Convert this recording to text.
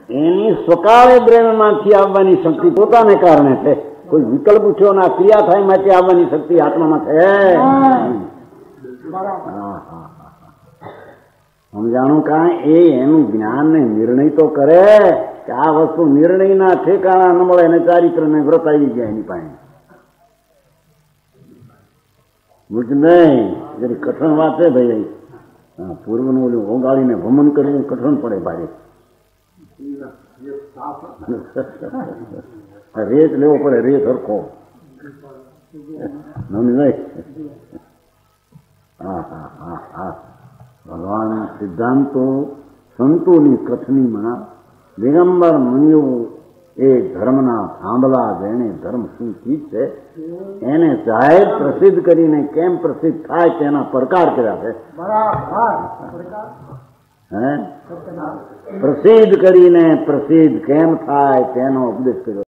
એની સ્વકાળે બ્રેનમાંથી આવવાની શક્તિ પોતાને કારણે છે. કોઈ વિકલ્પ ઉઠ્યો ના ક્રિયા થાય માટે આવવાની શક્તિ આત્મામાં છે. સમજાણું કાં એ એનું જ્ઞાન ને નિર્ણય તો કરે કે આ વસ્તુ નિર્ણયના ઠેકાણા ન મળે એને ચારિત્ર ને વ્રત આવી ગયા એની પાસે. બુજ નહીં જરી કઠણ વાત છે ભાઈ. પૂર્વનું ઓલું ઓગાળીને ભમન કરીને કઠણ પડે ભારે. રેત લેવો પડે, રેત હરખો નહીં. ભગવાન સિદ્ધાંતો સંતોની કથનીમાં દિગંબર મુનિઓ એ ધર્મના થાંભલા જેને ધર્મ શું ચીજ છે એને જાહેર પ્રસિદ્ધ કરીને કેમ પ્રસિદ્ધ થાય તેના પ્રકાર કર્યા છે. પ્રસિદ્ધ કરીને પ્રસિદ્ધ કેમ થાય તેનો ઉપદેશ કર્યો.